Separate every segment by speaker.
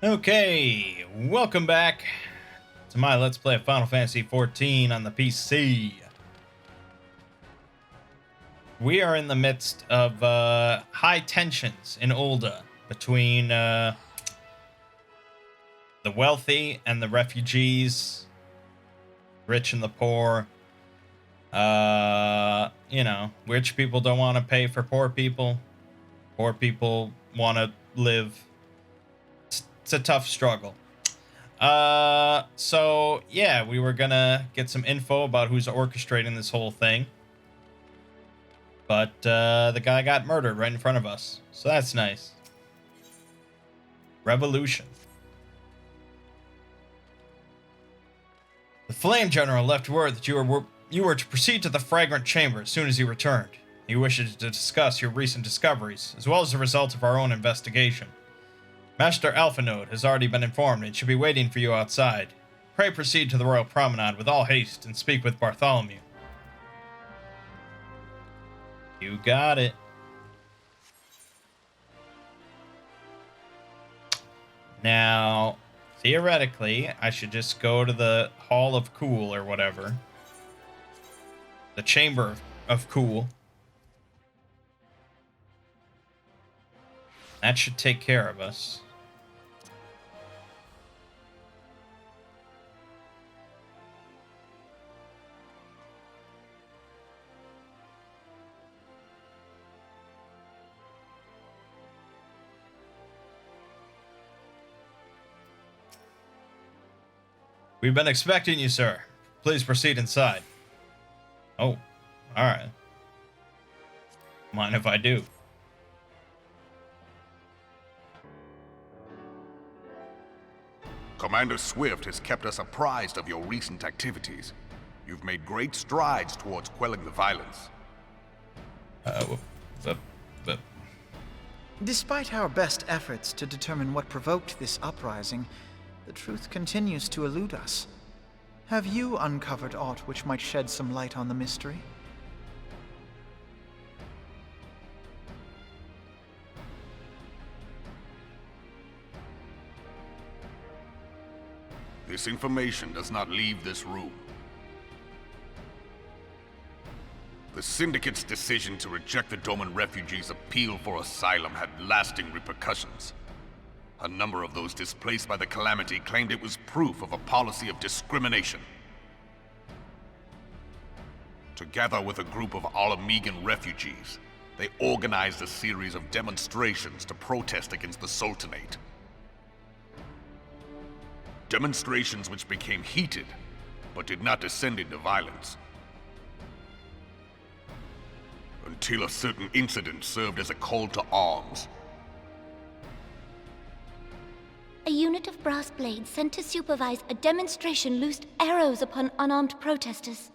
Speaker 1: Okay, welcome back to my Let's Play of Final Fantasy XIV on the PC. We are in the midst of high tensions in UL'DAH between the wealthy and the refugees, rich and the poor. Rich people don't want to pay for poor people. Poor people want to live. It's a tough struggle. So yeah, we were gonna get some info about who's orchestrating this whole thing. But the guy got murdered right in front of us. So that's nice. Revolution. The Flame General left word that you were to proceed to the Fragrant Chamber as soon as he returned. He wishes to discuss your recent discoveries, as well as the results of our own investigation. Master Alphanode has already been informed and should be waiting for you outside. Pray proceed to the Royal Promenade with all haste and speak with Bartholomew. You got it. Now, theoretically, I should just go to the Hall of Cool or whatever. The Chamber of Cool. That should take care of us. We've been expecting you, sir. Please proceed inside. Oh, alright. Mind if I do?
Speaker 2: Commander Swift has kept us apprised of your recent activities. You've made great strides towards quelling the violence.
Speaker 3: Despite our best efforts to determine what provoked this uprising, the truth continues to elude us. Have you uncovered aught which might shed some light on the mystery?
Speaker 2: This information does not leave this room. The Syndicate's decision to reject the Doman refugees' appeal for asylum had lasting repercussions. A number of those displaced by the Calamity claimed it was proof of a policy of discrimination. Together with a group of Alamegan refugees, they organized a series of demonstrations to protest against the Sultanate. Demonstrations which became heated, but did not descend into violence. Until a certain incident served as a call to arms.
Speaker 4: A unit of brass blades sent to supervise a demonstration loosed arrows upon unarmed protesters.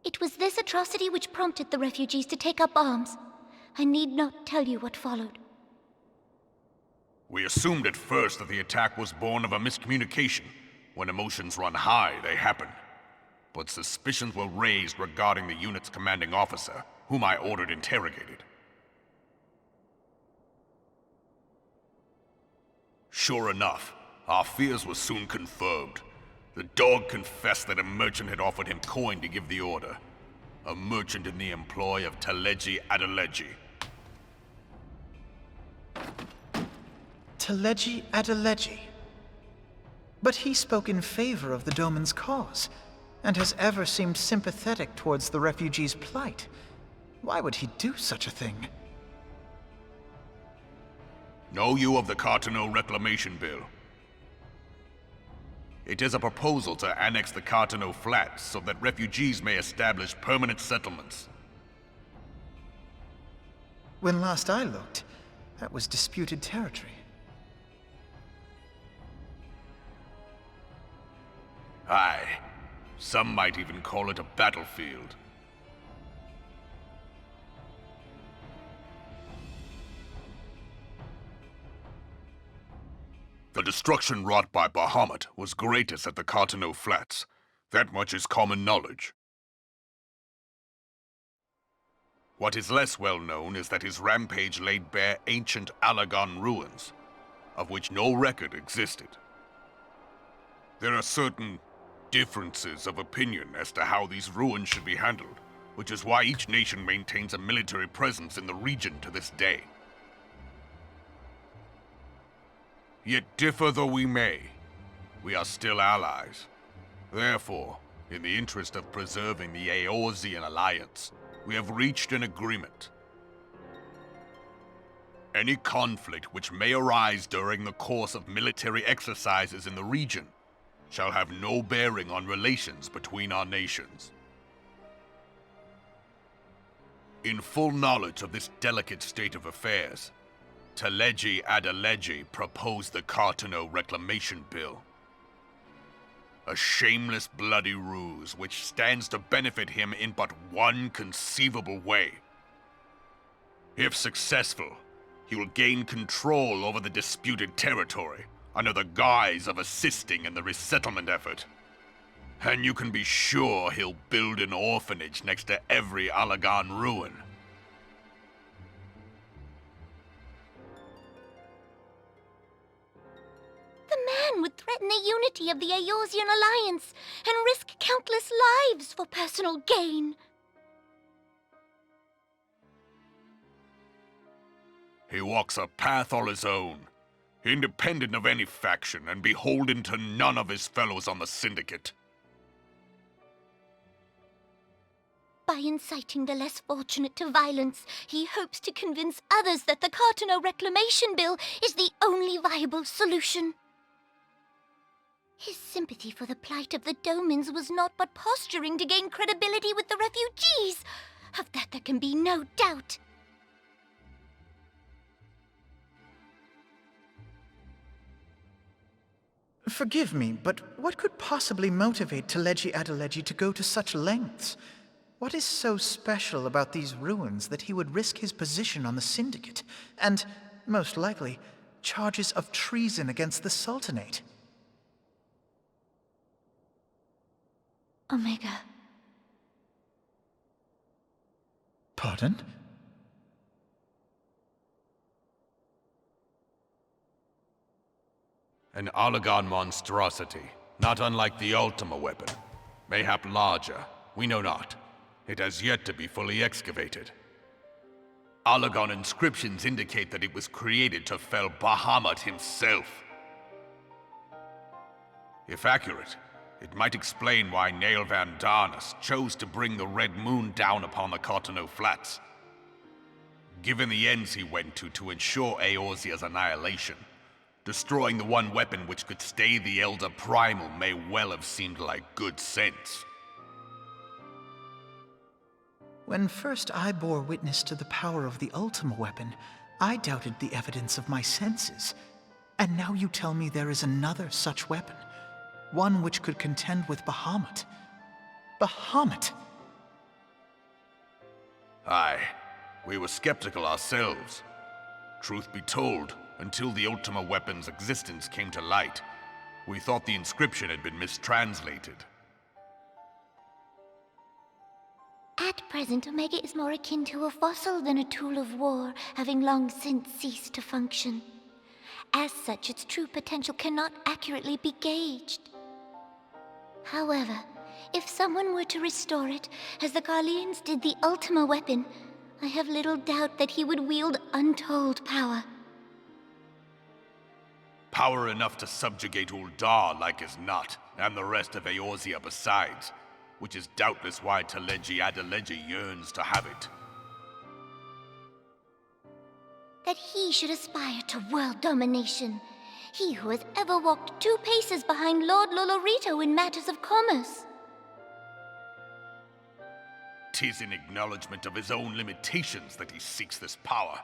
Speaker 4: It was this atrocity which prompted the refugees to take up arms. I need not tell you what followed.
Speaker 2: We assumed at first that the attack was born of a miscommunication. When emotions run high, they happen. But suspicions were raised regarding the unit's commanding officer, whom I ordered interrogated. Sure enough, our fears were soon confirmed. The dog confessed that a merchant had offered him coin to give the order. A merchant in the employ of THAL.
Speaker 3: THAL. But he spoke in favor of the Doman's cause, and has ever seemed sympathetic towards the refugees' plight. Why would he do such a thing?
Speaker 2: Know you of the Cartano Reclamation Bill? It is a proposal to annex the Cartano Flats so that refugees may establish permanent settlements.
Speaker 3: When last I looked, that was disputed territory.
Speaker 2: Aye. Some might even call it a battlefield. The destruction wrought by Bahamut was greatest at the Cartano Flats. That much is common knowledge. What is less well known is that his rampage laid bare ancient Allagan ruins. of which no record existed. There are certain differences of opinion as to how these ruins should be handled, which is why each nation maintains a military presence in the region to this day. Yet differ though we may, we are still allies. Therefore, in the interest of preserving the Eorzean alliance, we have reached an agreement. Any conflict which may arise during the course of military exercises in the region shall have no bearing on relations between our nations. In full knowledge of this delicate state of affairs, GRIDANIA proposed the Cartano Reclamation Bill. A shameless bloody ruse which stands to benefit him in but one conceivable way. If successful, he will gain control over the disputed territory under the guise of assisting in the resettlement effort. And you can be sure he'll build an orphanage next to every Allagan ruin.
Speaker 4: The man would threaten the unity of the Eorzean alliance and risk countless lives for personal gain.
Speaker 2: He walks a path all his own, independent of any faction and beholden to none of his fellows on the Syndicate.
Speaker 4: By inciting the less fortunate to violence, he hopes to convince others that the Cartano Reclamation Bill is the only viable solution. His sympathy for the plight of the Domans was not but posturing to gain credibility with the refugees. Of that there can be no doubt.
Speaker 3: Forgive me, but what could possibly motivate GRIDANIA to go to such lengths? What is so special about these ruins that he would risk his position on the Syndicate, and, most likely, charges of treason against the Sultanate?
Speaker 4: Omega.
Speaker 3: Pardon?
Speaker 2: An Allagan monstrosity, not unlike the Ultima weapon. Mayhap larger, we know not. It has yet to be fully excavated. Allagan inscriptions indicate that it was created to fell Bahamut himself. If accurate, it might explain why Nael Van Darnus chose to bring the Red Moon down upon the Cartano Flats. Given the ends he went to ensure Eorzea's annihilation, destroying the one weapon which could stay the Elder Primal may well have seemed like good sense.
Speaker 3: When first I bore witness to the power of the Ultima weapon, I doubted the evidence of my senses. And now you tell me there is another such weapon. One which could contend with Bahamut. Bahamut!
Speaker 2: Aye, we were skeptical ourselves. Truth be told, until the Ultima weapon's existence came to light, we thought the inscription had been mistranslated.
Speaker 4: At present, Omega is more akin to a fossil than a tool of war, having long since ceased to function. As such, its true potential cannot accurately be gauged. However, if someone were to restore it, as the Garleans did the Ultima weapon, I have little doubt that he would wield untold power.
Speaker 2: Power enough to subjugate UL'DAH like as not, and the rest of Eorzea besides, which is doubtless why GRIDANIA yearns to have it.
Speaker 4: That he should aspire to world domination. He who has ever walked 2 paces behind Lord Lolorito in matters of commerce.
Speaker 2: 'Tis in acknowledgement of his own limitations that he seeks this power.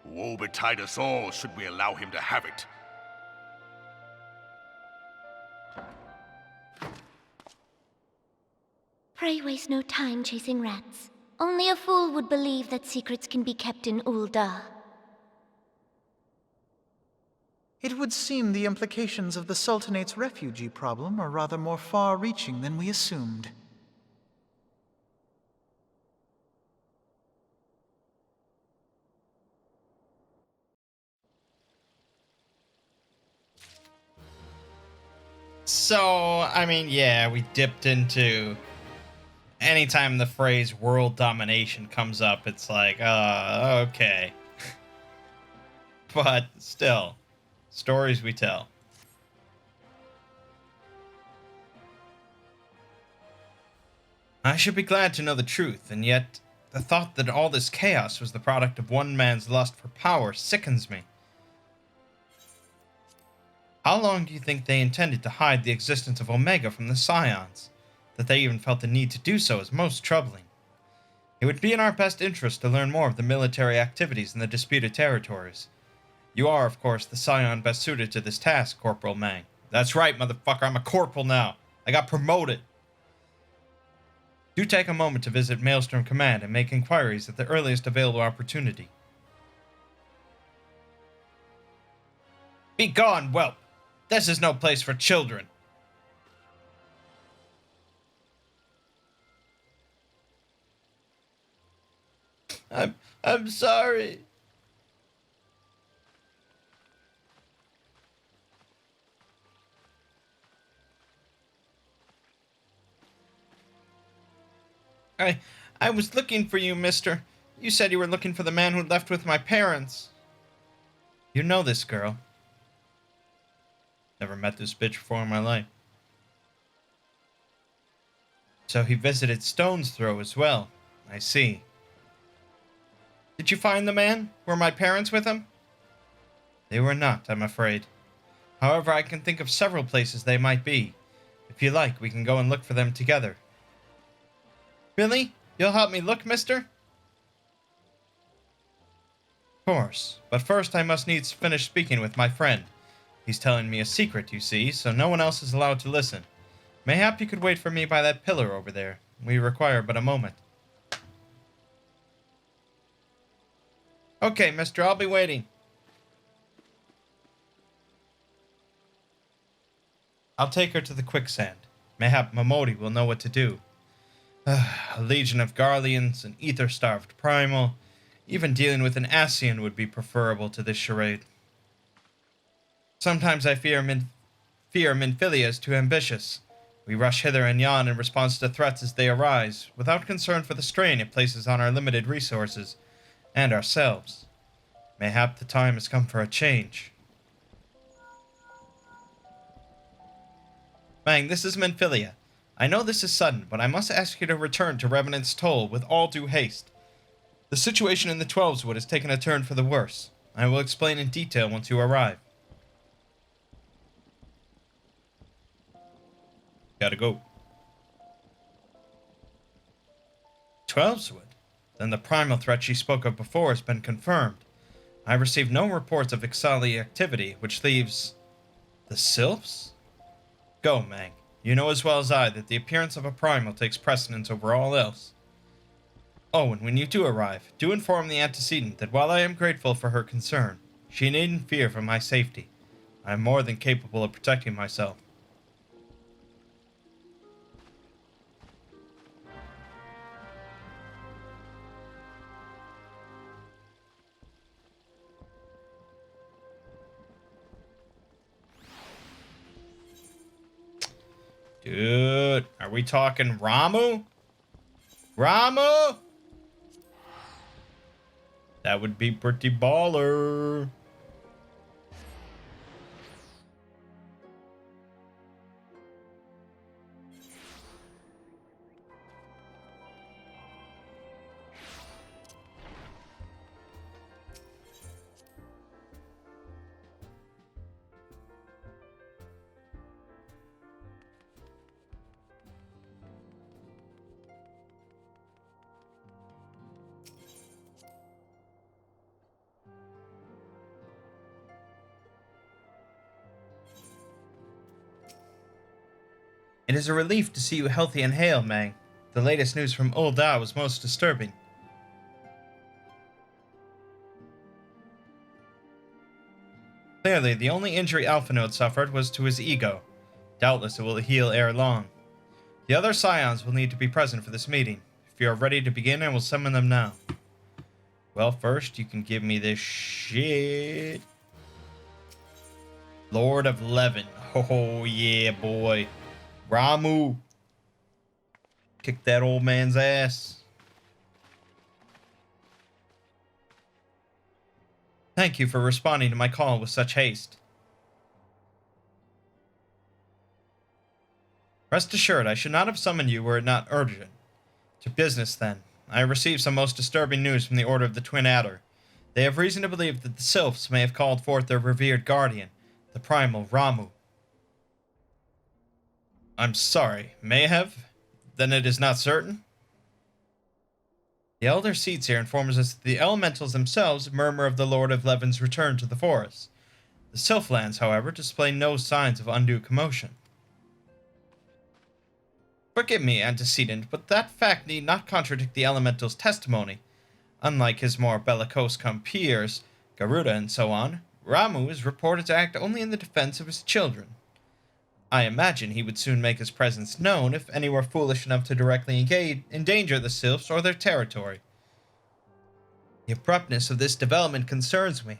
Speaker 2: Woe betide us all should we allow him to have it.
Speaker 4: Pray waste no time chasing rats. Only a fool would believe that secrets can be kept in UL'DAH.
Speaker 3: It would seem the implications of the Sultanate's refugee problem are rather more far-reaching than we assumed.
Speaker 1: So, I mean, yeah, we dipped into... Anytime the phrase world domination comes up, it's like, okay. But still, stories we tell. I should be glad to know the truth, and yet the thought that all this chaos was the product of one man's lust for power sickens me. How long do you think they intended to hide the existence of Omega from the Scions? That they even felt the need to do so is most troubling. It would be in our best interest to learn more of the military activities in the disputed territories. You are, of course, the Scion best suited to this task, Corporal Mangg. That's right, motherfucker, I'm a corporal now. I got promoted. Do take a moment to visit Maelstrom Command and make inquiries at the earliest available opportunity. Be gone, whelp! This is no place for children. I'm sorry. I was looking for you, mister. You said you were looking for the man who left with my parents. You know this girl. Never met this bitch before in my life. So he visited Stone's Throw as well. I see. Did you find the man? Were my parents with him? They were not, I'm afraid. However, I can think of several places they might be. If you like, we can go and look for them together. Really? You'll help me look, mister? Of course, but first I must needs finish speaking with my friend. He's telling me a secret, you see, so no one else is allowed to listen. Mayhap you could wait for me by that pillar over there. We require but a moment. Okay, mister, I'll be waiting. I'll take her to the quicksand. Mayhap Momodi will know what to do. A legion of Garleans, an ether-starved primal. Even dealing with an Ascian would be preferable to this charade. Sometimes I fear Minfilia is too ambitious. We rush hither and yon in response to threats as they arise, without concern for the strain it places on our limited resources, and ourselves. Mayhap the time has come for a change. Mangg, this is Minfilia. I know this is sudden, but I must ask you to return to Revenant's Toll with all due haste. The situation in the 12's Wood has taken a turn for the worse. I will explain in detail once you arrive. Gotta go. 12's Wood? Then the primal threat she spoke of before has been confirmed. I have received no reports of Ixali activity, which leaves... the Sylphs? Go, Mangg. You know as well as I that the appearance of a primal takes precedence over all else. Oh, and when you do arrive, do inform the antecedent that while I am grateful for her concern, she needn't fear for my safety. I am more than capable of protecting myself. Dude, are we talking Ramu? Ramu? That would be pretty baller. It is a relief to see you healthy and hale, Mangg. The latest news from UL'DAH was most disturbing. Clearly, the only injury Alphanode suffered was to his ego. Doubtless it will heal ere long. The other Scions will need to be present for this meeting. If you are ready to begin, I will summon them now. Well, first, you can give me this shit. Lord of Levin. Oh, yeah, boy. Ramu. Kick that old man's ass. Thank you for responding to my call with such haste. Rest assured, I should not have summoned you were it not urgent. To business, then. I have received some most disturbing news from the Order of the Twin Adder. They have reason to believe that the Sylphs may have called forth their revered guardian, the primal Ramu. I'm sorry, may have? Then it is not certain? The Elder Seats here informs us that the elementals themselves murmur of the Lord of Levin's return to the forest. The Sylphlands, however, display no signs of undue commotion. Forgive me, antecedent, but that fact need not contradict the elemental's testimony. Unlike his more bellicose compeers, Garuda and so on, Ramu is reported to act only in the defense of his children. I imagine he would soon make his presence known if any were foolish enough to directly endanger the Sylphs or their territory. The abruptness of this development concerns me.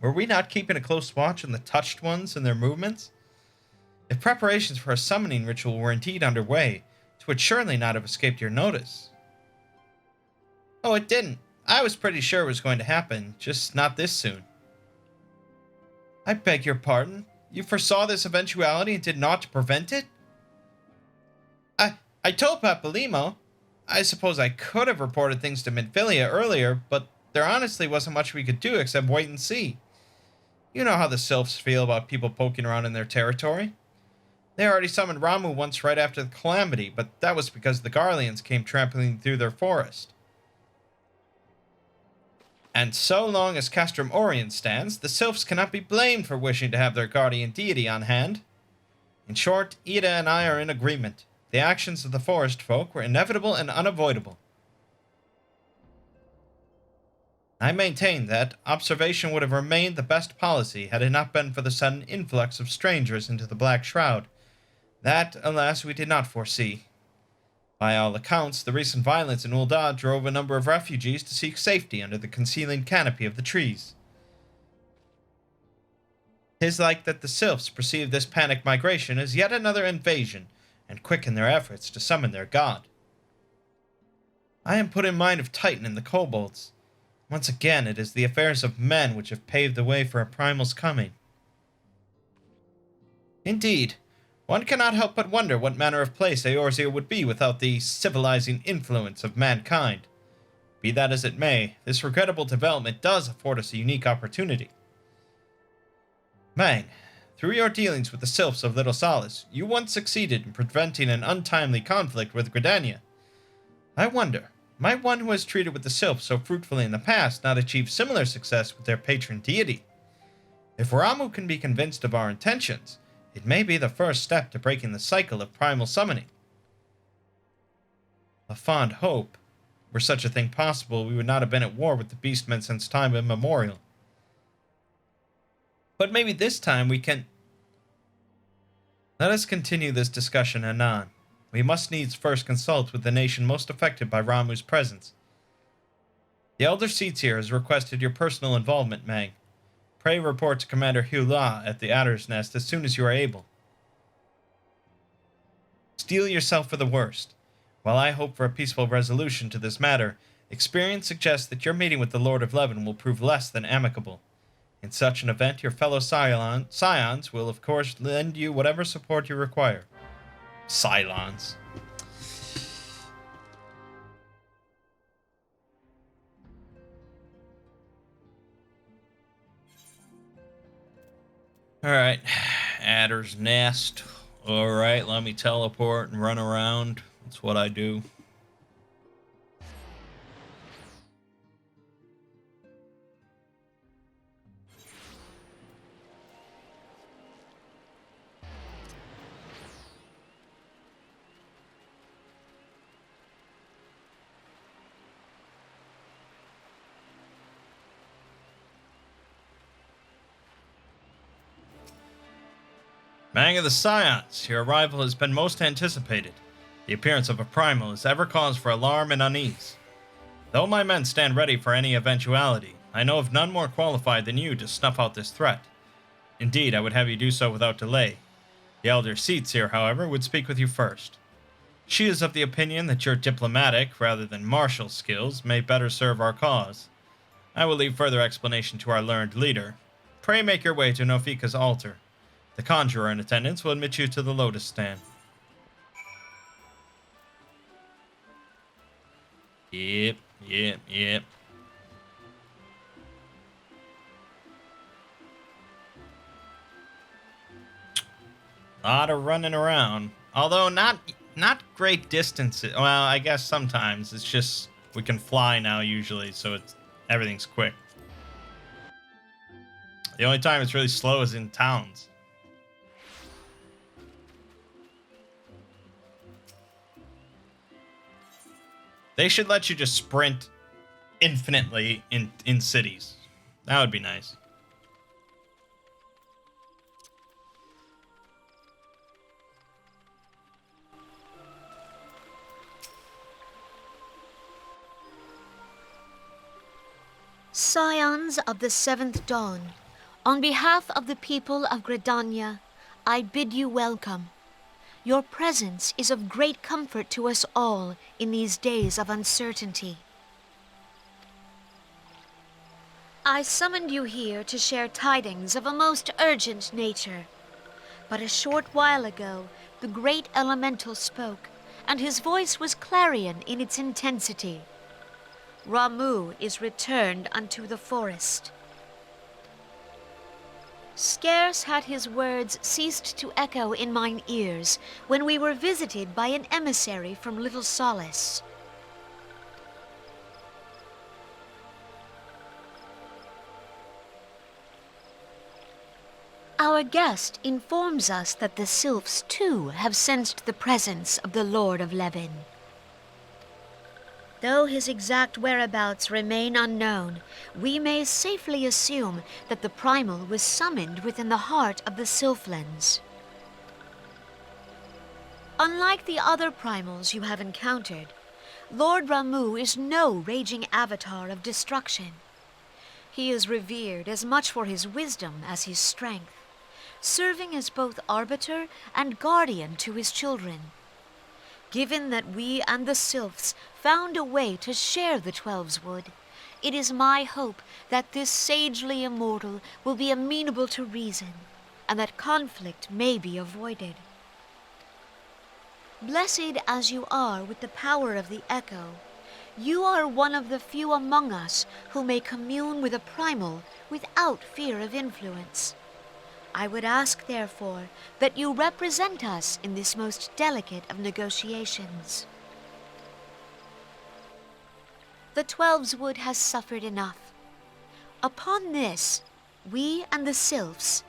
Speaker 1: Were we not keeping a close watch on the touched ones and their movements? If preparations for a summoning ritual were indeed underway, it would surely not have escaped your notice. Oh, it didn't. I was pretty sure it was going to happen, just not this soon. I beg your pardon? You foresaw this eventuality and did naught to prevent it? I told Papalymo. I suppose I could have reported things to Midphilia earlier, but there honestly wasn't much we could do except wait and see. You know how the Sylphs feel about people poking around in their territory. They already summoned Ramu once right after the calamity, but that was because the Garleans came trampling through their forest. And so long as Castrum Orient stands, the Sylphs cannot be blamed for wishing to have their guardian deity on hand. In short, Ida and I are in agreement. The actions of the forest folk were inevitable and unavoidable. I maintain that observation would have remained the best policy had it not been for the sudden influx of strangers into the Black Shroud. That, alas, we did not foresee. By all accounts, the recent violence in UL'DAH drove a number of refugees to seek safety under the concealing canopy of the trees. 'Tis like that the Sylphs perceive this panic migration as yet another invasion, and quicken their efforts to summon their god. I am put in mind of Titan and the kobolds. Once again, it is the affairs of men which have paved the way for a primal's coming. Indeed, one cannot help but wonder what manner of place Eorzea would be without the civilizing influence of mankind. Be that as it may, this regrettable development does afford us a unique opportunity. Mangg, through your dealings with the Sylphs of Little Solace, you once succeeded in preventing an untimely conflict with GRIDANIA. I wonder, might one who has treated with the Sylphs so fruitfully in the past not achieve similar success with their patron deity? If Ramu can be convinced of our intentions, it may be the first step to breaking the cycle of primal summoning. A fond hope. Were such a thing possible, we would not have been at war with the beastmen since time immemorial. But maybe this time we can... Let us continue this discussion anon. We must needs first consult with the nation most affected by Ramu's presence. The Elder Seats here has requested your personal involvement, Mangg. Pray report to Commander UL'DAH at the Adder's Nest as soon as you are able. Steel yourself for the worst. While I hope for a peaceful resolution to this matter, experience suggests that your meeting with the Lord of Levin will prove less than amicable. In such an event, your fellow Scions will, of course, lend you whatever support you require. Cylons. Alright, Adder's Nest. Alright, let me teleport and run around. That's what I do. Mangg of the Scions, your arrival has been most anticipated. The appearance of a primal is ever cause for alarm and unease. Though my men stand ready for any eventuality, I know of none more qualified than you to snuff out this threat. Indeed, I would have you do so without delay. The Elder Seats here, however, would speak with you first. She is of the opinion that your diplomatic, rather than martial skills, may better serve our cause. I will leave further explanation to our learned leader. Pray make your way to Nofika's altar. The conjurer in attendance will admit you to the lotus stand. Yep. A lot of running around. Although not great distances. Well, I guess sometimes. It's just we can fly now usually, so everything's quick. The only time it's really slow is in towns. They should let you just sprint infinitely in cities. That would be nice.
Speaker 5: Scions of the Seventh Dawn, on behalf of the people of Gridania, I bid you welcome. Your presence is of great comfort to us all in these days of uncertainty. I summoned you here to share tidings of a most urgent nature. But a short while ago, the great elemental spoke, and his voice was clarion in its intensity. Ramuh is returned unto the forest. Scarce had his words ceased to echo in mine ears when we were visited by an emissary from Little Solace. Our guest informs us that the sylphs too have sensed the presence of the Lord of Levin. Though his exact whereabouts remain unknown, we may safely assume that the primal was summoned within the heart of the Sylphlands. Unlike the other primals you have encountered, Lord Ramuh is no raging avatar of destruction. He is revered as much for his wisdom as his strength, serving as both arbiter and guardian to his children. Given that we and the Sylphs found a way to share the Twelveswood, it is my hope that this sagely immortal will be amenable to reason, and that conflict may be avoided. Blessed as you are with the power of the echo, you are one of the few among us who may commune with a primal without fear of influence. I would ask, therefore, that you represent us in this most delicate of negotiations. The Twelveswood has suffered enough. Upon this, we and the Sylphs,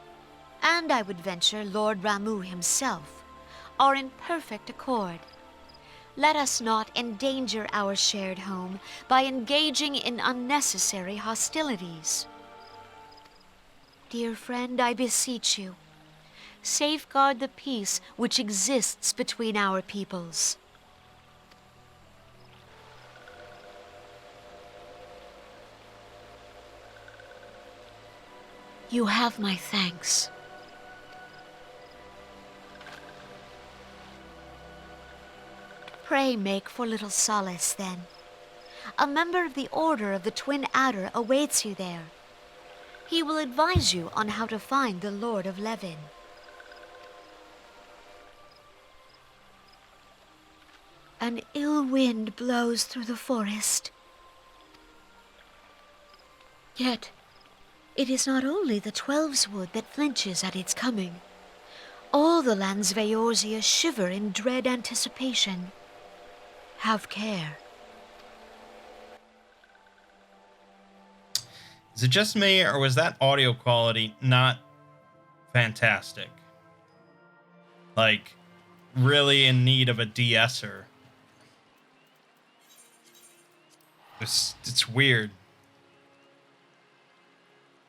Speaker 5: and I would venture Lord Ramuh himself, are in perfect accord. Let us not endanger our shared home by engaging in unnecessary hostilities. Dear friend, I beseech you, safeguard the peace which exists between our peoples. You have my thanks. Pray make for Little Solace, then. A member of the Order of the Twin Adder awaits you there. He will advise you on how to find the Lord of Levin. An ill wind blows through the forest. Yet, it is not only the Twelveswood that flinches at its coming. All the lands Veorzia shiver in dread anticipation. Have care.
Speaker 1: Is it just me, or was that audio quality not fantastic? Like, really in need of a de-esser. It's weird.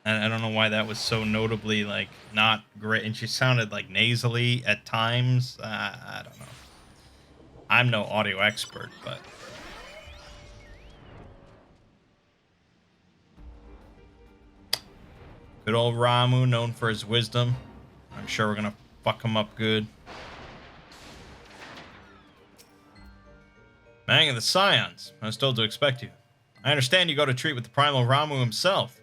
Speaker 1: I don't know why that was so notably, like, not great. And she sounded, like, nasally at times. I don't know. I'm no audio expert, but... Good old Ramu, known for his wisdom. I'm sure we're gonna fuck him up good. Mangg of the Scions. I was told to expect you. I understand you go to treat with the primal Ramu himself.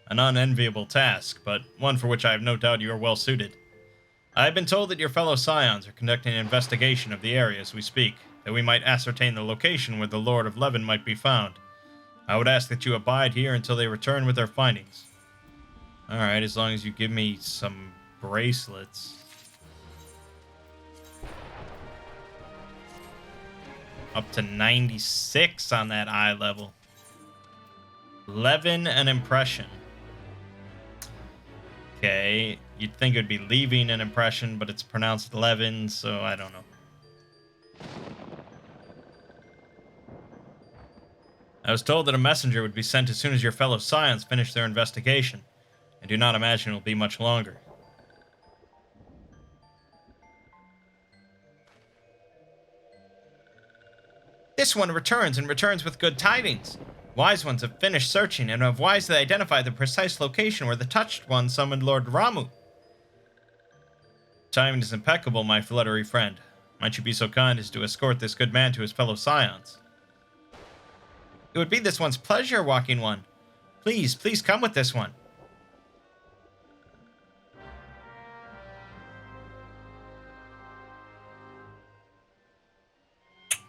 Speaker 1: An unenviable task, but one for which I have no doubt you are well suited. I have been told that your fellow Scions are conducting an investigation of the area as we speak, that we might ascertain the location where the Lord of Leven might be found. I would ask that you abide here until they return with their findings. Alright, as long as you give me some bracelets. Up to 96 on that eye level. Leven an impression. Okay, you'd think it would be leaving an impression, but it's pronounced Leven, so I don't know. I was told that a messenger would be sent as soon as your fellow Scions finish their investigation. I do not imagine it will be much longer. This one returns, and returns with good tidings. Wise ones have finished searching and have wisely identified the precise location where the Touched One summoned Lord Ramu. Timing is impeccable, my fluttery friend. Might you be so kind as to escort this good man to his fellow Scions? It would be this one's pleasure, Walking One. Please, please come with this one.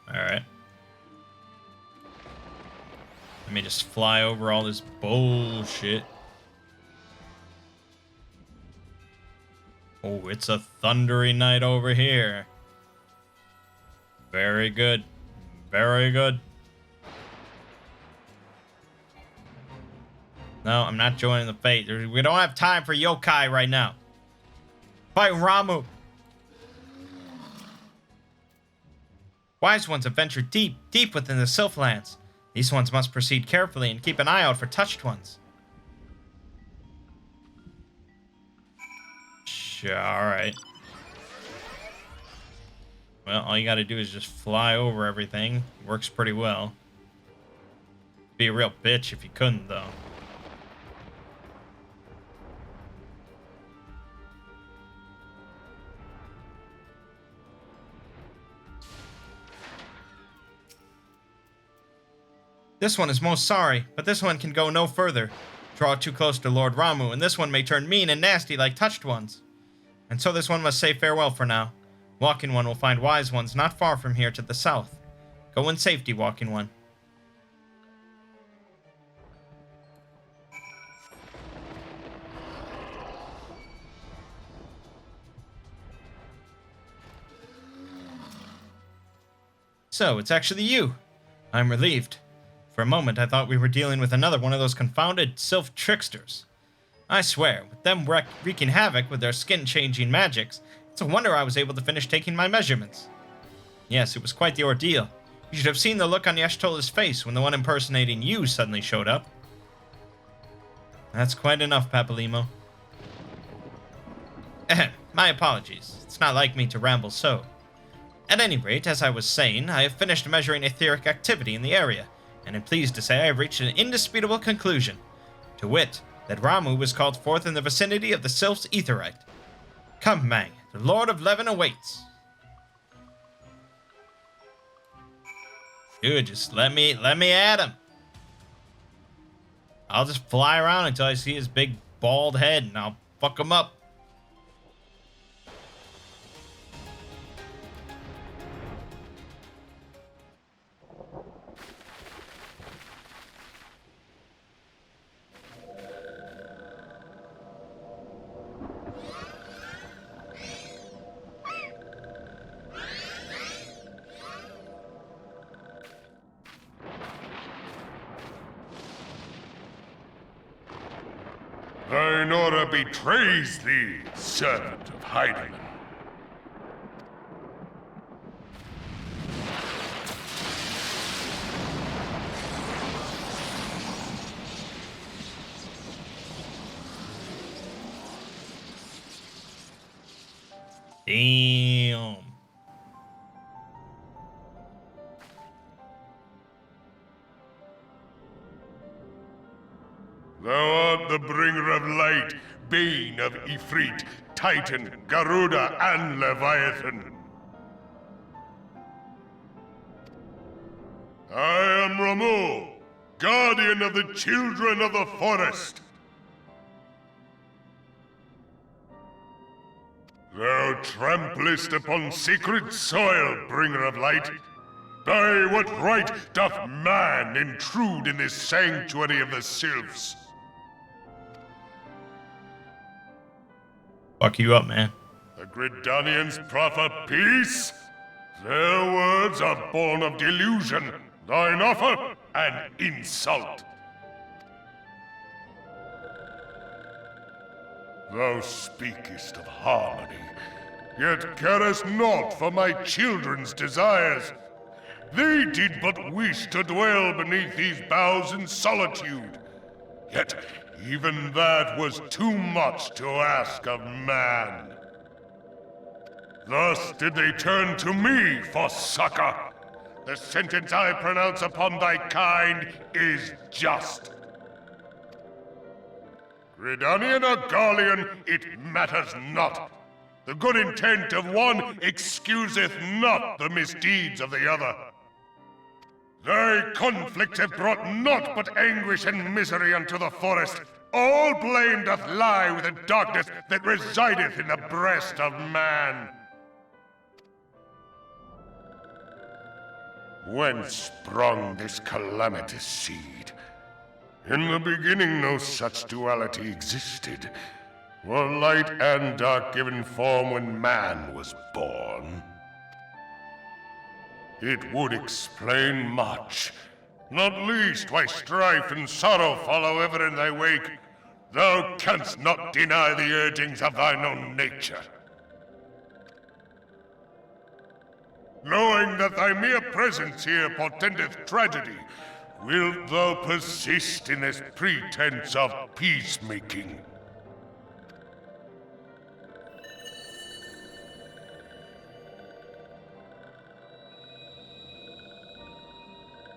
Speaker 1: Alright. Let me just fly over all this bullshit. Oh, it's a thundery night over here. Very good. Very good. No, I'm not joining the fate. We don't have time for yokai right now. Fight Ramu. Wise ones have ventured deep, deep within the Sylphlands. These ones must proceed carefully and keep an eye out for touched ones. Sure, alright. Well, all you gotta do is just fly over everything. Works pretty well. Be a real bitch if you couldn't, though. This one is most sorry, but this one can go no further. Draw too close to Lord Ramu, and this one may turn mean and nasty like touched ones. And so this one must say farewell for now. Walking One will find wise ones not far from here to the south. Go in safety, Walking One. So, it's actually you. I'm relieved. For a moment, I thought we were dealing with another one of those confounded sylph tricksters. I swear, with them wreaking havoc with their skin-changing magics, it's a wonder I was able to finish taking my measurements. Yes, it was quite the ordeal. You should have seen the look on Y'shtola's face when the one impersonating you suddenly showed up. That's quite enough, Papalimo. Ahem, my apologies. It's not like me to ramble so. At any rate, as I was saying, I have finished measuring etheric activity in the area, and am pleased to say I have reached an indisputable conclusion, to wit, that Ramu was called forth in the vicinity of the Sylph's Aetheryte. Come, Mangg, the Lord of Leven awaits. Dude, just let me at him. I'll just fly around until I see his big bald head, and I'll fuck him up.
Speaker 6: Thine order betrays thee, servant of Heidelin.
Speaker 1: Damn.
Speaker 6: Thou art the the Bringer of Light, Bane of Ifrit, Titan, Garuda, and Leviathan. I am Ramu, Guardian of the Children of the Forest. Thou tramplest upon sacred soil, Bringer of Light. By what right doth man intrude in this sanctuary of the sylphs?
Speaker 1: Fuck you up, man.
Speaker 6: The Gridanians proffer peace? Their words are born of delusion, thine offer an insult. Thou speakest of harmony, yet carest naught for my children's desires. They did but wish to dwell beneath these boughs in solitude. Yet even that was too much to ask of man. Thus did they turn to me for succor. The sentence I pronounce upon thy kind is just. Gridanian or Garlean, it matters not. The good intent of one excuseth not the misdeeds of the other. Thy conflicts have brought naught but anguish and misery unto the forest. All blame doth lie with the darkness that resideth in the breast of man. Whence sprung this calamitous seed? In the beginning no such duality existed. Were light and dark given form when man was born? It would explain much, not least why strife and sorrow follow ever in thy wake. Thou canst not deny the urgings of thine own nature. Knowing that thy mere presence here portendeth tragedy, wilt thou persist in this pretense of peacemaking?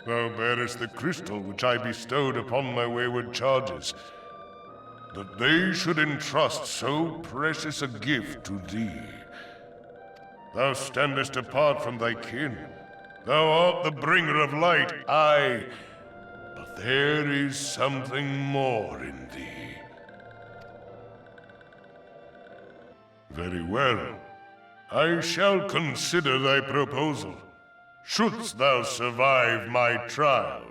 Speaker 6: Thou bearest the crystal which I bestowed upon my wayward charges. That they should entrust so precious a gift to thee. Thou standest apart from thy kin. Thou art the bringer of light, aye. But there is something more in thee. Very well. I shall consider thy proposal. Shouldst thou survive my trial.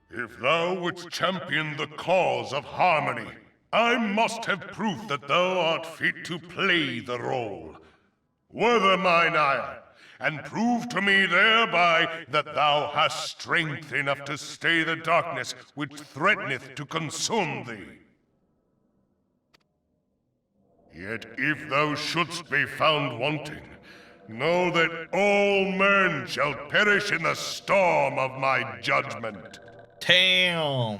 Speaker 6: If thou wouldst champion the cause of harmony, I must have proof that thou art fit to play the role. Wither mine ire, and prove to me thereby that thou hast strength enough to stay the darkness which threateneth to consume thee. Yet if thou shouldst be found wanting, know that all men shall perish in the storm of my judgment.
Speaker 1: Damn.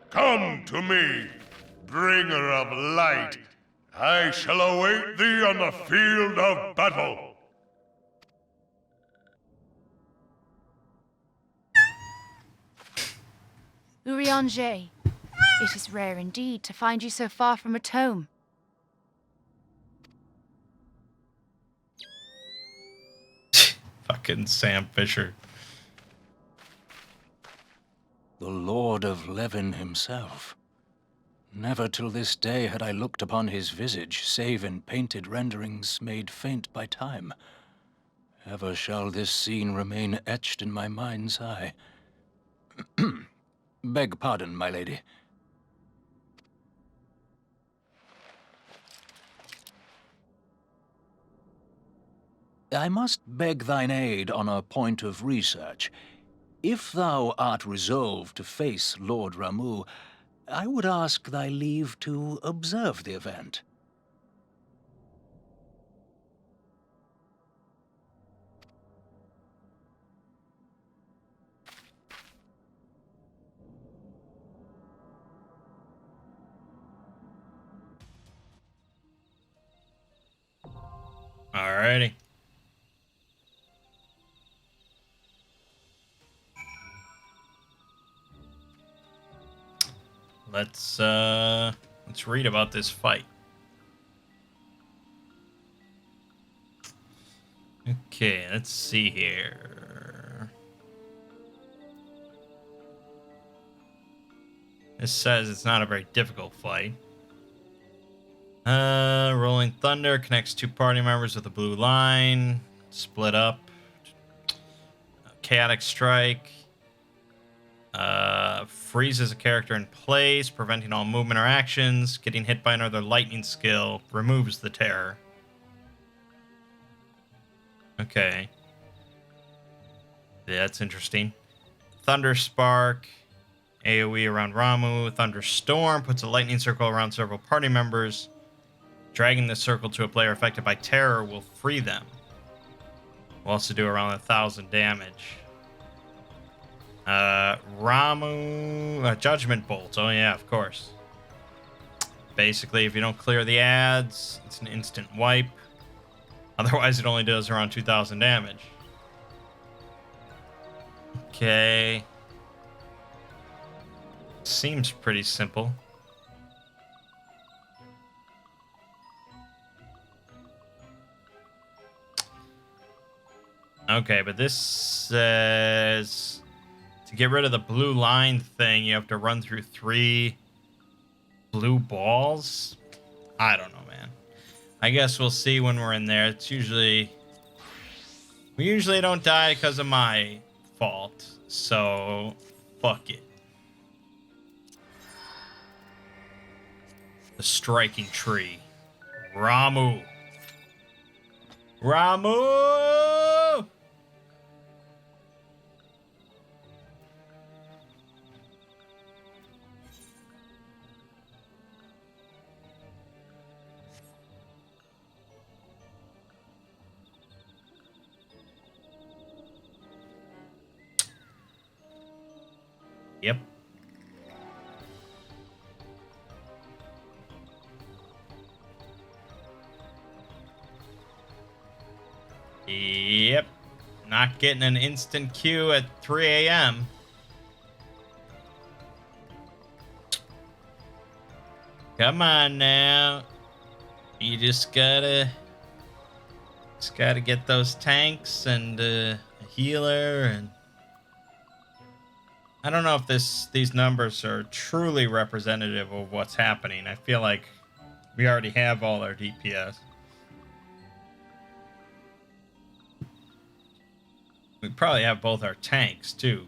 Speaker 6: Come to me, bringer of light. I shall await thee on the field of battle.
Speaker 7: Urianger, it is rare indeed to find you so far from a tome.
Speaker 1: Fucking Sam Fisher.
Speaker 8: The Lord of Levin himself. Never till this day had I looked upon his visage, save in painted renderings made faint by time. Ever shall this scene remain etched in my mind's eye. Beg pardon, my lady. I must beg thine aid on a point of research. If thou art resolved to face Lord Ramu, I would ask thy leave to observe the event.
Speaker 1: Alrighty. Let's read about this fight. Okay, let's see here. This says it's not a very difficult fight. Rolling Thunder connects 2 party members with a blue line. Split up. Chaotic Strike. Freezes a character in place, preventing all movement or actions. Getting hit by another lightning skill removes the terror. Okay. Yeah, that's interesting. Thunder Spark. AoE around Ramuh. Thunderstorm puts a lightning circle around several party members. Dragging this circle to a player affected by terror will free them. Will also do around 1,000 damage. Ramuh... Judgment Bolt. Oh yeah, of course. Basically, if you don't clear the ads, it's an instant wipe. Otherwise, it only does around 2,000 damage. Okay. Seems pretty simple. Okay, but this says to get rid of the blue line thing, you have to run through 3 blue balls. I don't know, man. I guess we'll see when we're in there. It's usually... We usually don't die because of my fault. So, fuck it. The striking tree. Ramuh. Ramuh! Yep. Yep. Not getting an instant queue at 3 a.m. Come on now. You just gotta get those tanks and a healer, and I don't know if these numbers are truly representative of what's happening. I feel like we already have all our DPS. We probably have both our tanks, too.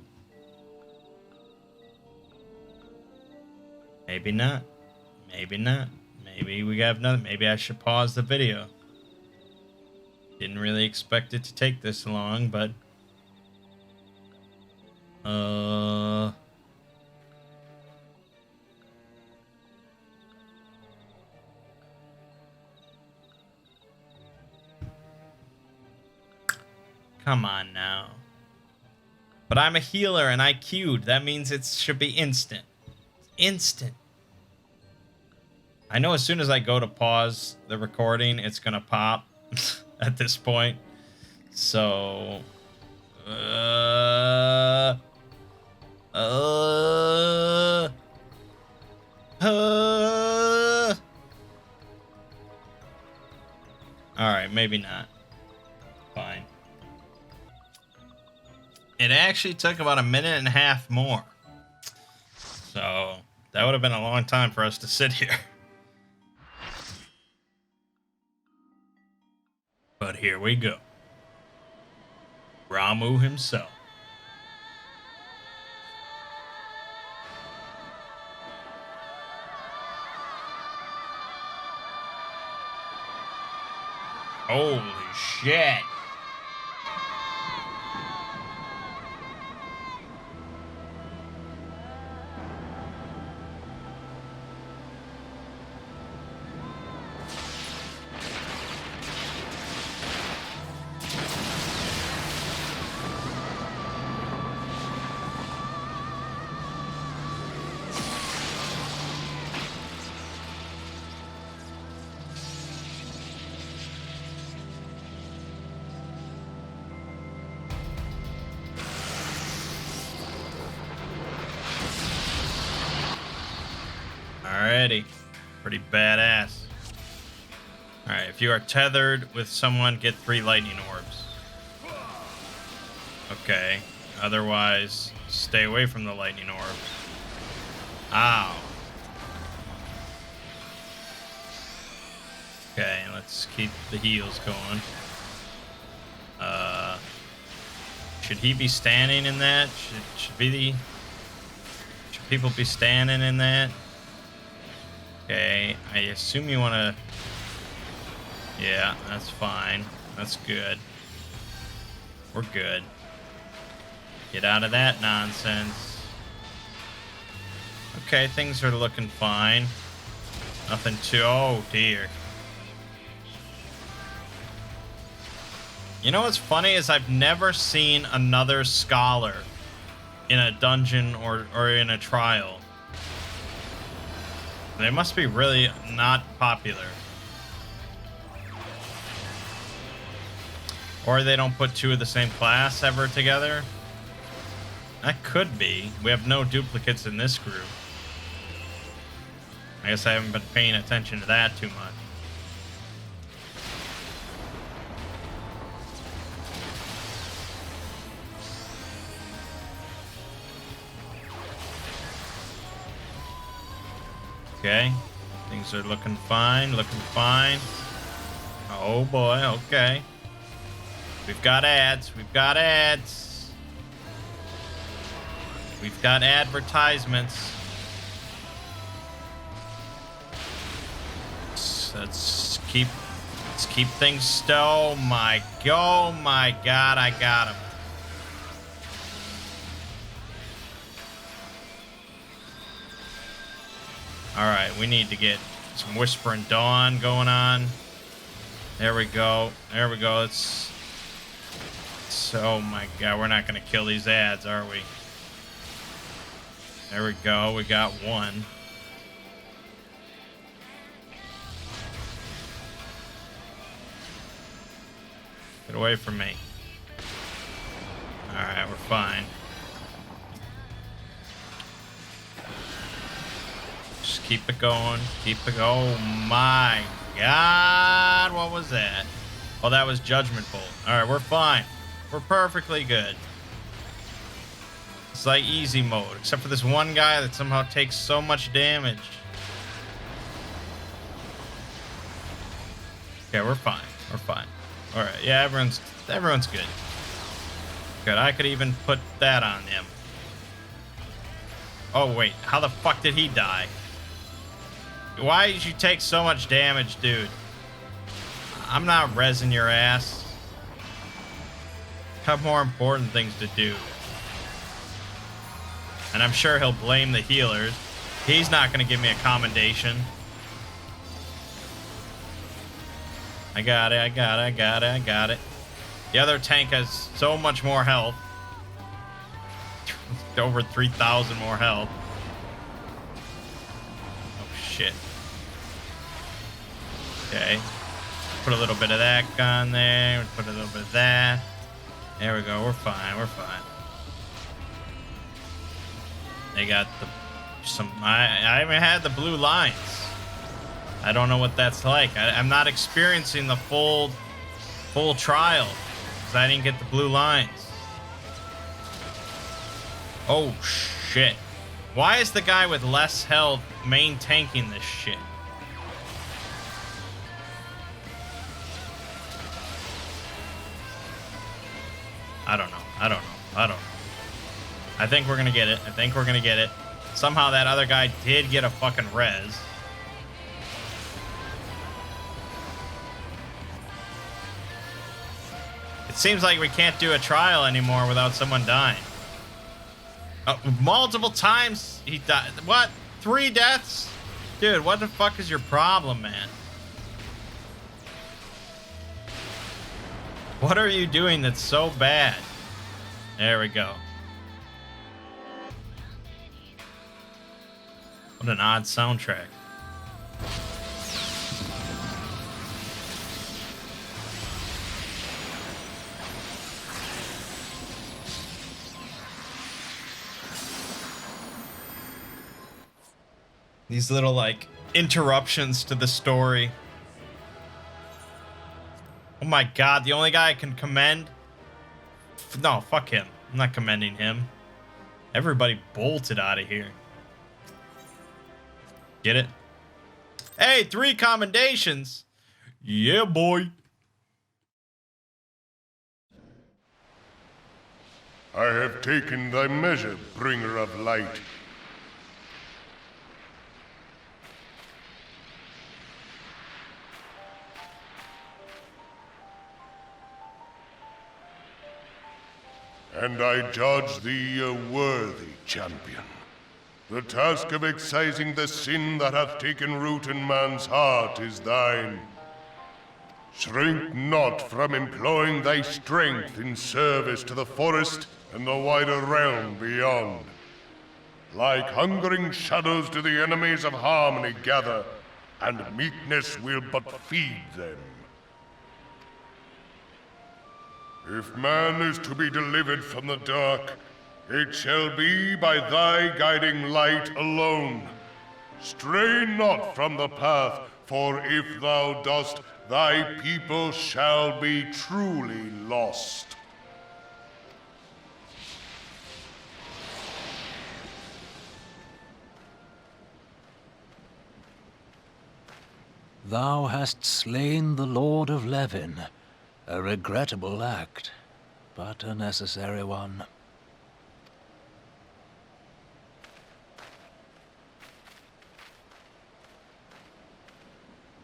Speaker 1: Maybe not. Maybe not. Maybe we have nothing. Maybe I should pause the video. Didn't really expect it to take this long, but... Come on now. But I'm a healer and I queued. That means it should be instant. Instant. I know as soon as I go to pause the recording, it's gonna pop at this point. So... Alright, maybe not. Fine. It actually took about 1.5 minutes more. So, that would have been a long time for us to sit here. But here we go. Ramuh himself. Holy shit. already. Pretty badass. Alright, if you are tethered with someone, get 3 lightning orbs. Okay. Otherwise, stay away from the lightning orbs. Ow. Okay, let's keep the heals going. Should he be standing in that? Should people be standing in that? Okay, I assume you want to... Yeah, that's fine. That's good. We're good. Get out of that nonsense. Okay, things are looking fine. Nothing too... Oh, dear. You know what's funny is I've never seen another scholar in a dungeon or in a trial. They must be really not popular. Or they don't put 2 of the same class ever together. That could be. We have no duplicates in this group. I guess I haven't been paying attention to that too much. Okay, things are looking fine, looking fine. Oh boy, okay. We've got ads, we've got ads. We've got advertisements. Let's keep things oh my god, I got him. Alright, we need to get some Whispering Dawn going on. There we go. There we go. Oh my god, we're not going to kill these ads, are we? There we go. We got one. Get away from me. Alright, we're fine. Just keep it going. Keep it going. Oh my god. What was that? Oh, that was Judgment Bolt. Alright, we're fine. We're perfectly good. It's like easy mode. Except for this one guy that somehow takes so much damage. Okay, we're fine. We're fine. Alright, yeah, everyone's good. Good, I could even put that on him. Oh, wait. How the fuck did he die? Why did you take so much damage, dude? I'm not rezzing your ass. I have more important things to do. And I'm sure he'll blame the healers. He's not going to give me a commendation. I got it, I got it, I got it, I got it. The other tank has so much more health. Over 3,000 more health. Oh, shit. Okay. Put a little bit of that on there. Put a little bit of that. There we go. We're fine. We're fine. They got I haven't had the blue lines. I don't know what that's like. I'm not experiencing the full trial because I didn't get the blue lines. Oh shit. Why is the guy with less health main tanking this shit? I don't know. I don't know. I don't know. I think we're gonna get it. I think we're gonna get it. Somehow that other guy did get a fucking res. It seems like we can't do a trial anymore without someone dying. Multiple times he died. What? 3 deaths? Dude, what the fuck is your problem, man? What are you doing that's so bad? There we go. What an odd soundtrack. These little, like, interruptions to the story. Oh my god, the only guy I can commend? No, fuck him. I'm not commending him. Everybody bolted out of here. Get it? Hey, 3 commendations. Yeah, boy.
Speaker 6: I have taken thy measure, bringer of light. And I judge thee a worthy champion. The task of excising the sin that hath taken root in man's heart is thine. Shrink not from employing thy strength in service to the forest and the wider realm beyond. Like hungering shadows do the enemies of harmony gather, and meekness will but feed them. If man is to be delivered from the dark, it shall be by thy guiding light alone. Stray not from the path, for if thou dost, thy people shall be truly lost.
Speaker 8: Thou hast slain the Lord of Levin. A regrettable act, but a necessary one.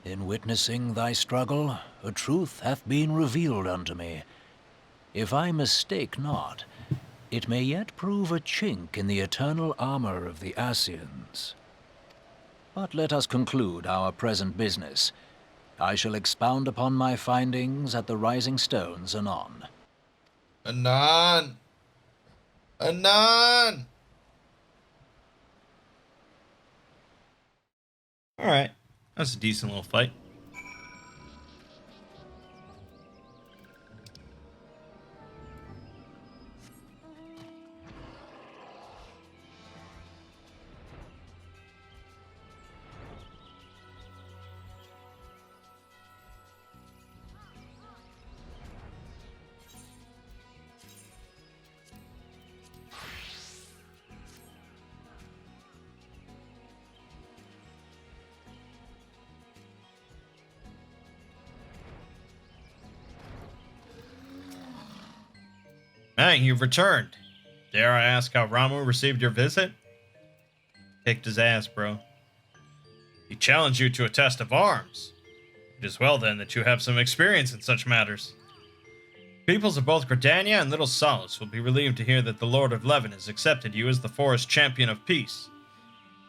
Speaker 8: In witnessing thy struggle, a truth hath been revealed unto me. If I mistake not, it may yet prove a chink in the eternal armor of the Assyrians. But let us conclude our present business. I shall expound upon my findings at the Rising Stones anon.
Speaker 1: Anon! Anon! Alright. That's a decent little fight. Mangg, you've returned. Dare I ask how Ramuh received your visit? Kicked his ass, bro. He challenged you to a test of arms. It is well then that you have some experience in such matters. Peoples of both Gridania and Little Solace will be relieved to hear that the Lord of Levin has accepted you as the forest champion of peace.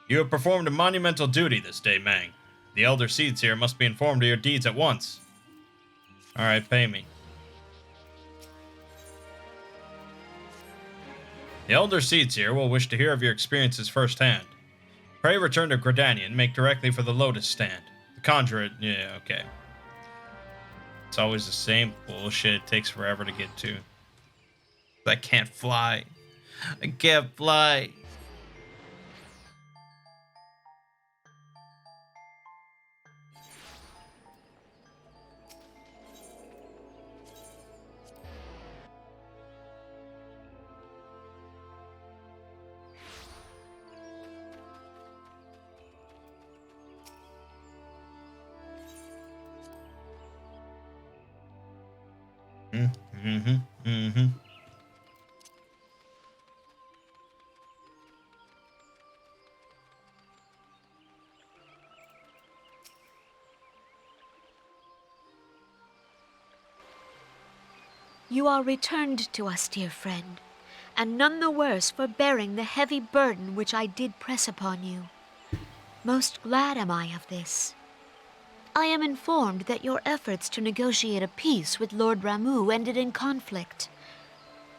Speaker 1: You have performed a monumental duty this day, Mangg. The elder seeds here must be informed of your deeds at once. Alright, pay me. The elder seeds here will wish to hear of your experiences firsthand. Pray return to Gridania and make directly for the Lotus Stand. The Conjurer, yeah, okay. It's always the same bullshit. It takes forever to get to. I can't fly. I can't fly.
Speaker 5: You are returned to us, dear friend, and none the worse for bearing the heavy burden which I did press upon you. Most glad am I of this. I am informed that your efforts to negotiate a peace with Lord Ramuh ended in conflict.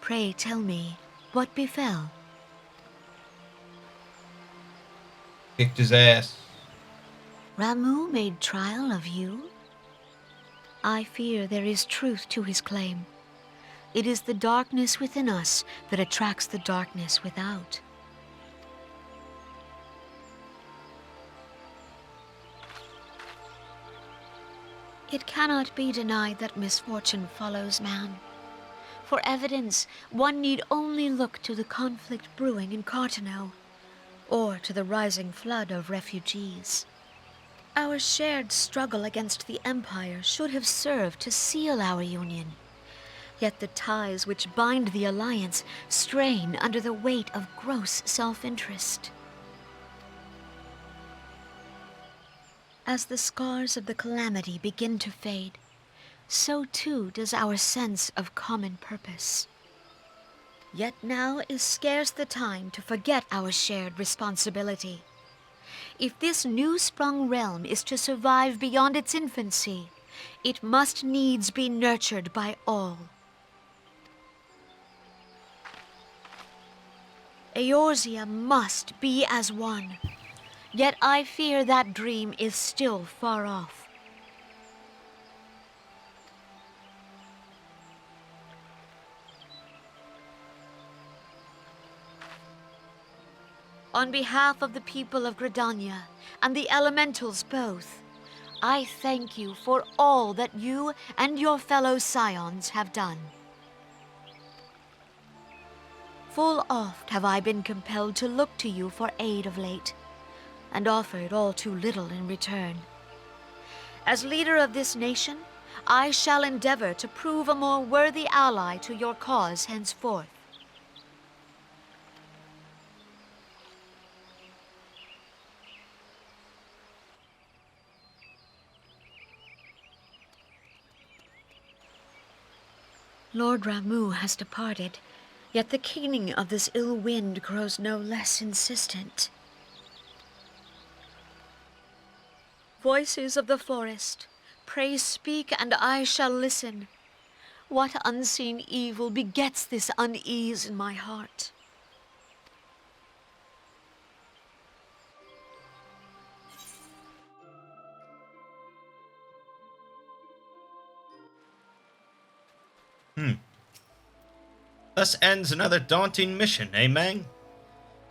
Speaker 5: Pray tell me, what befell?
Speaker 1: Kicked his ass.
Speaker 5: Ramuh made trial of you? I fear there is truth to his claim. It is the darkness within us that attracts the darkness without. It cannot be denied that misfortune follows man. For evidence, one need only look to the conflict brewing in Cartano, or to the rising flood of refugees. Our shared struggle against the Empire should have served to seal our union. Yet the ties which bind the Alliance strain under the weight of gross self-interest. As the scars of the calamity begin to fade, so too does our sense of common purpose. Yet now is scarce the time to forget our shared responsibility. If this new-sprung realm is to survive beyond its infancy, it must needs be nurtured by all. Eorzea must be as one. Yet I fear that dream is still far off. On behalf of the people of Gridania and the elementals both, I thank you for all that you and your fellow scions have done. Full oft have I been compelled to look to you for aid of late, and offered all too little in return. As leader of this nation, I shall endeavor to prove a more worthy ally to your cause henceforth. Lord Ramuh has departed, yet the keening of this ill wind grows no less insistent. Voices of the forest, pray speak and I shall listen. What unseen evil begets this unease in my heart?
Speaker 1: Thus ends another daunting mission, eh, Mangg?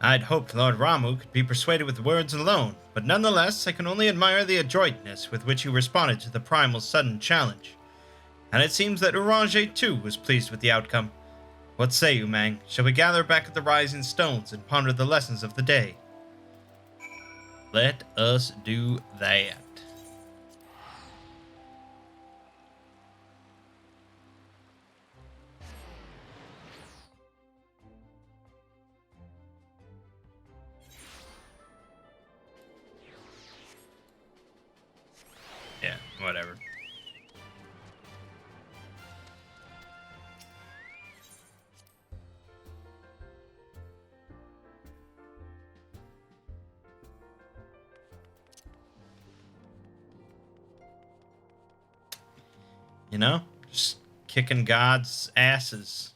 Speaker 1: I'd hoped Lord Ramuh could be persuaded with words alone, but nonetheless I can only admire the adroitness with which you responded to the Primal's sudden challenge. And it seems that UL'DAH too was pleased with the outcome. What say you, Mangg? Shall we gather back at the Rising Stones and ponder the lessons of the day? Let us do that. Yeah, whatever. You know, just kicking God's asses.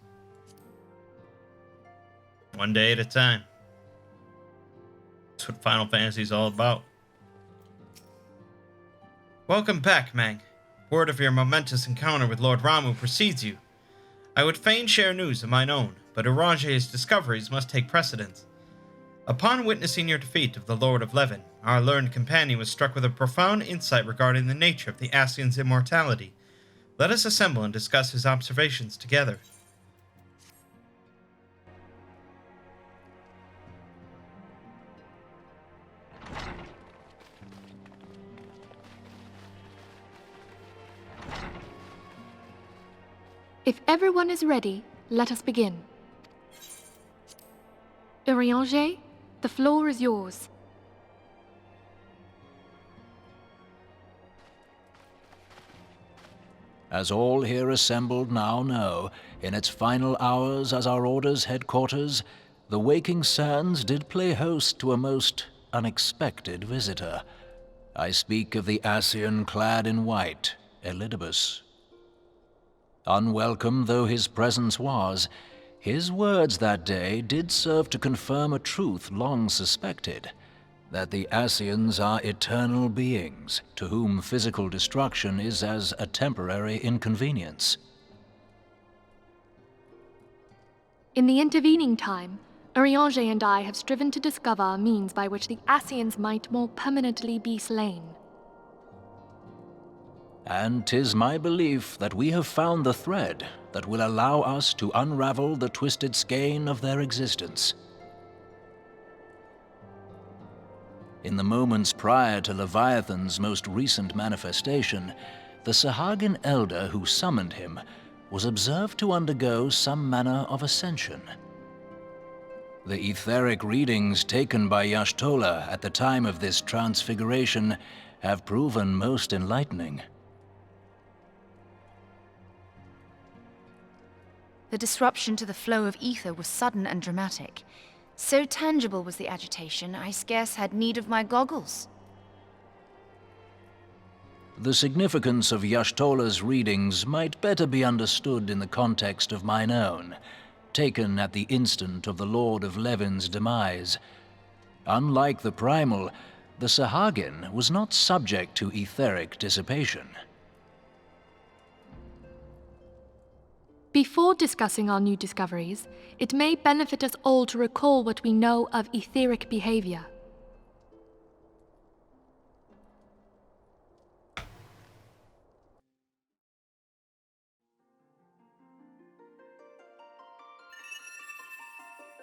Speaker 1: One day at a time. That's what Final Fantasy is all about. Welcome back, Mangg. Word of your momentous encounter with Lord Ramuh precedes you. I would fain share news of mine own, but UL'DAH's discoveries must take precedence. Upon witnessing your defeat of the Lord of Levin, our learned companion was struck with a profound insight regarding the nature of the Ascian's immortality. Let us assemble and discuss his observations together.
Speaker 9: If everyone is ready, let us begin. UL'DAH, the floor is yours.
Speaker 8: As all here assembled now know, in its final hours as our Order's headquarters, the waking sands did play host to a most unexpected visitor. I speak of the Ascian clad in white, Elidibus. Unwelcome though his presence was, his words that day did serve to confirm a truth long suspected, that the Ascians are eternal beings, to whom physical destruction is as a temporary inconvenience.
Speaker 9: In the intervening time, UL'DAH and I have striven to discover a means by which the Ascians might more permanently be slain.
Speaker 8: And 'tis my belief that we have found the thread that will allow us to unravel the twisted skein of their existence. In the moments prior to Leviathan's most recent manifestation, the Sahagin elder who summoned him was observed to undergo some manner of ascension. The etheric readings taken by Y'shtola at the time of this transfiguration have proven most enlightening.
Speaker 7: The disruption to the flow of ether was sudden and dramatic. So tangible was the agitation, I scarce had need of my goggles.
Speaker 8: The significance of Y'shtola's readings might better be understood in the context of mine own, taken at the instant of the Lord of Levin's demise. Unlike the primal, the Sahagin was not subject to etheric dissipation.
Speaker 9: Before discussing our new discoveries, it may benefit us all to recall what we know of etheric behavior.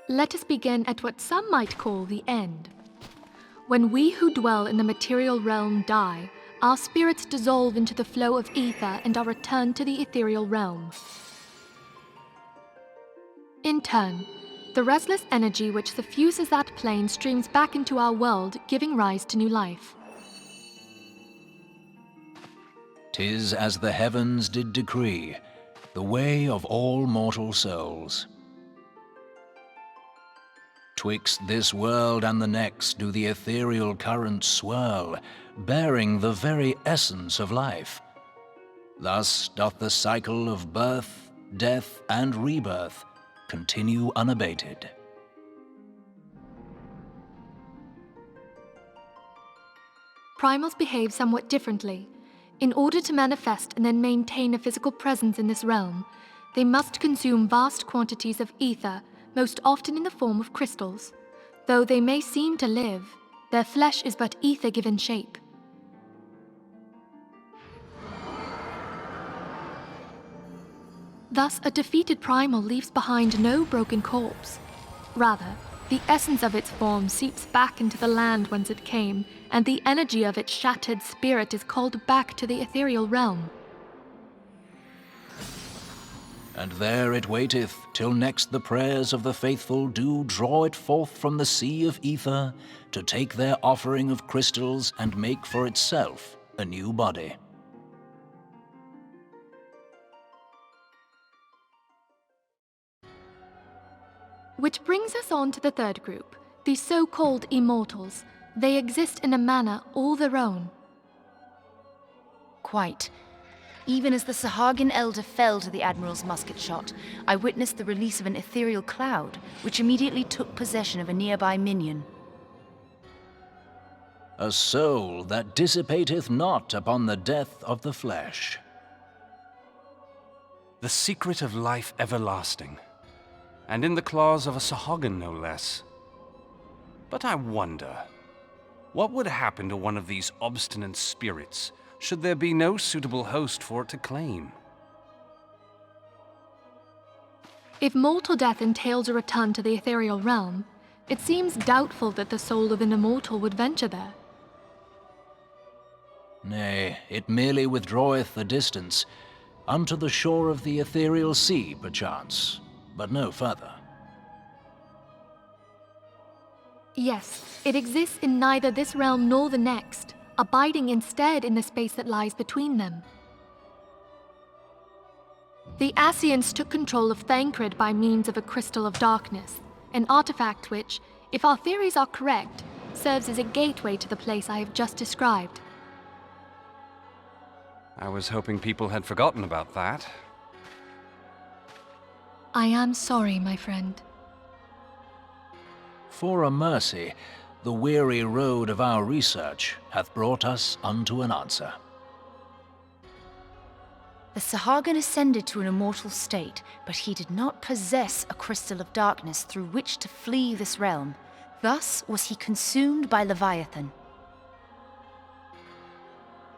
Speaker 9: Let us begin at what some might call the end. When we who dwell in the material realm die, our spirits dissolve into the flow of ether and are returned to the ethereal realm. In turn, the restless energy which suffuses that plane streams back into our world, giving rise to new life.
Speaker 8: 'Tis as the heavens did decree, the way of all mortal souls. Twixt this world and the next do the ethereal currents swirl, bearing the very essence of life. Thus doth the cycle of birth, death, and rebirth continue unabated.
Speaker 9: Primals behave somewhat differently. In order to manifest and then maintain a physical presence in this realm, they must consume vast quantities of ether, most often in the form of crystals. Though they may seem to live, their flesh is but ether given shape. Thus, a defeated primal leaves behind no broken corpse. Rather, the essence of its form seeps back into the land whence it came, and the energy of its shattered spirit is called back to the ethereal realm.
Speaker 8: And there it waiteth, till next the prayers of the faithful do draw it forth from the sea of ether, to take their offering of crystals and make for itself a new body.
Speaker 9: Which brings us on to the third group, the so-called immortals. They exist in a manner all their own.
Speaker 7: Quite. Even as the Sahagin elder fell to the Admiral's musket shot, I witnessed the release of an ethereal cloud, which immediately took possession of a nearby minion.
Speaker 8: A soul that dissipateth not upon the death of the flesh.
Speaker 10: The secret of life everlasting, and in the claws of a Sahagin no less. But I wonder, what would happen to one of these obstinate spirits should there be no suitable host for it to claim?
Speaker 9: If mortal death entails a return to the ethereal realm, it seems doubtful that the soul of an immortal would venture there.
Speaker 8: Nay, it merely withdraweth the distance, unto the shore of the ethereal sea, perchance, but no further.
Speaker 9: Yes, it exists in neither this realm nor the next, abiding instead in the space that lies between them. The Ascians took control of Thancred by means of a crystal of darkness, an artifact which, if our theories are correct, serves as a gateway to the place I have just described.
Speaker 10: I was hoping people had forgotten about that.
Speaker 9: I am sorry, my friend.
Speaker 8: For a mercy, the weary road of our research hath brought us unto an answer.
Speaker 7: The Sahagin ascended to an immortal state, but he did not possess a crystal of darkness through which to flee this realm. Thus was he consumed by Leviathan.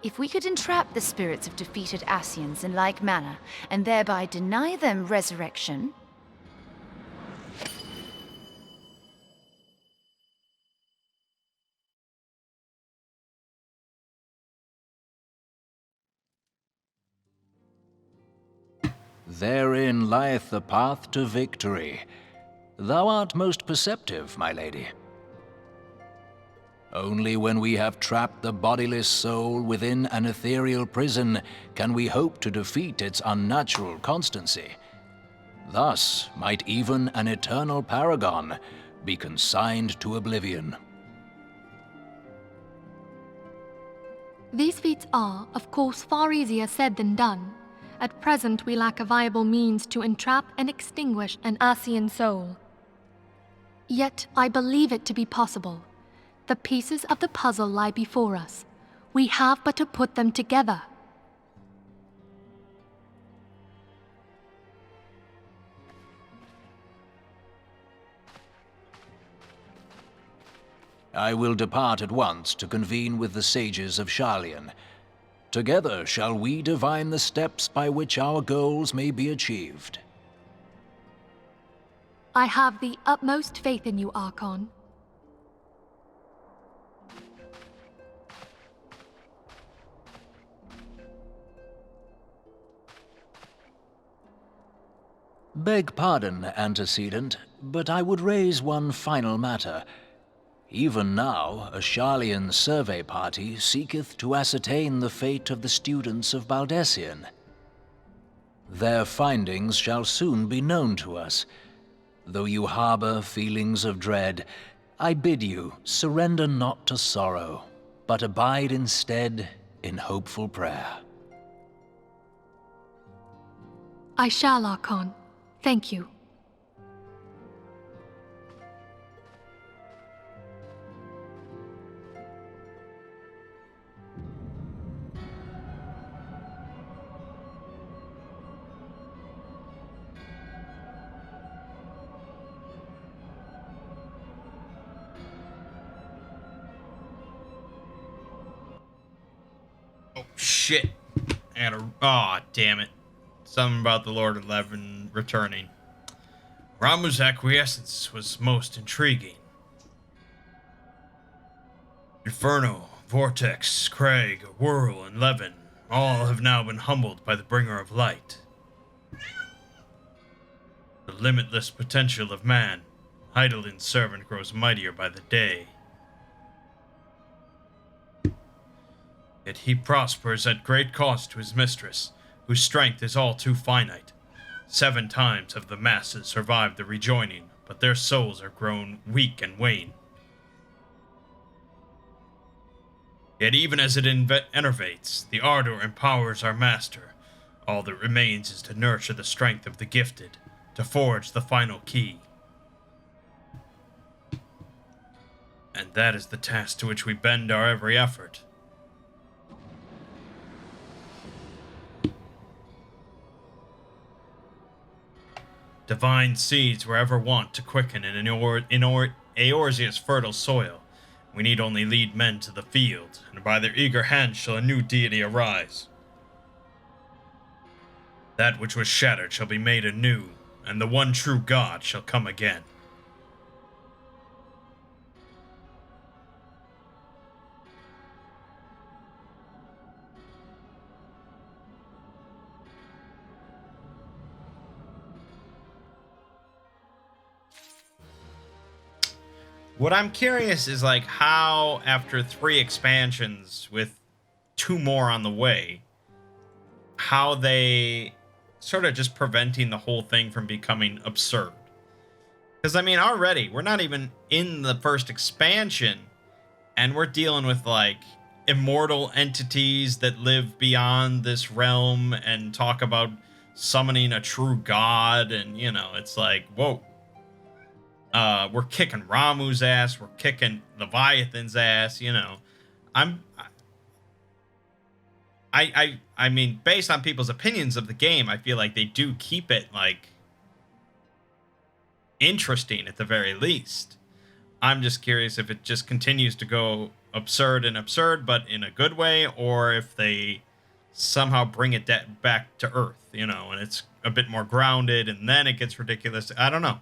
Speaker 7: If we could entrap the spirits of defeated Ascians in like manner, and thereby deny them resurrection...
Speaker 8: Therein lieth the path to victory. Thou art most perceptive, my lady. Only when we have trapped the bodiless soul within an ethereal prison can we hope to defeat its unnatural constancy. Thus might even an eternal paragon be consigned to oblivion.
Speaker 9: These feats are, of course, far easier said than done. At present, we lack a viable means to entrap and extinguish an Ascian soul. Yet, I believe it to be possible. The pieces of the puzzle lie before us. We have but to put them together.
Speaker 8: I will depart at once to convene with the sages of Sharlayan. Together shall we divine the steps by which our goals may be achieved.
Speaker 9: I have the utmost faith in you, Archon.
Speaker 8: Beg pardon, antecedent, but I would raise one final matter. Even now, a Sharlayan survey party seeketh to ascertain the fate of the students of Baldessian. Their findings shall soon be known to us. Though you harbor feelings of dread, I bid you surrender not to sorrow, but abide instead in hopeful prayer.
Speaker 9: I shall, Archon. Thank you.
Speaker 1: Oh, shit. Aw, damn it. Something about the Lord 11 returning. Ramuh's acquiescence was most intriguing. Inferno, Vortex, Craig, Whirl, and Levin all have now been humbled by the Bringer of Light. The limitless potential of man, Heidelin's servant, grows mightier by the day. Yet he prospers at great cost to his mistress, whose strength is all too finite. 7 times have the masses survived the rejoining, but their souls are grown weak and wane. Yet even as it enervates, the ardor empowers our master. All that remains is to nurture the strength of the gifted, to forge the final key. And that is the task to which we bend our every effort. Divine seeds were ever wont to quicken in Eorzea's fertile soil. We need only lead men to the field, and by their eager hands shall a new deity arise. That which was shattered shall be made anew, and the one true God shall come again. What I'm curious is, like, how, after 3 expansions with 2 more on the way, how they sort of just preventing the whole thing from becoming absurd. Because, I mean, already, we're not even in the first expansion, and we're dealing with, like, immortal entities that live beyond this realm and talk about summoning a true god, and, you know, it's like, whoa. We're kicking Ramuh's ass. We're kicking Leviathan's ass. You know, I mean, based on people's opinions of the game, I feel like they do keep it, like, interesting at the very least. I'm just curious if it just continues to go absurd and absurd, but in a good way, or if they somehow bring it back to Earth, you know, and it's a bit more grounded, and then it gets ridiculous. I don't know.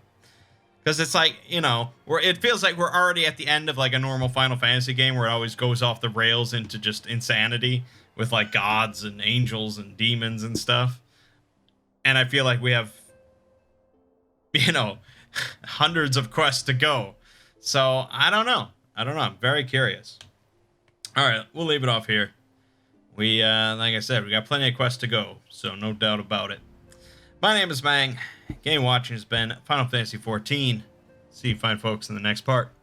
Speaker 1: Because it's like, you know, it feels like we're already at the end of like a normal Final Fantasy game where it always goes off the rails into just insanity with like gods and angels and demons and stuff. And I feel like we have, you know, hundreds of quests to go. So I don't know. I'm very curious. All right, we'll leave it off here. We, like I said, we got plenty of quests to go, so no doubt about it. My name is Mangg. Game watching has been Final Fantasy XIV. See you fine folks in the next part.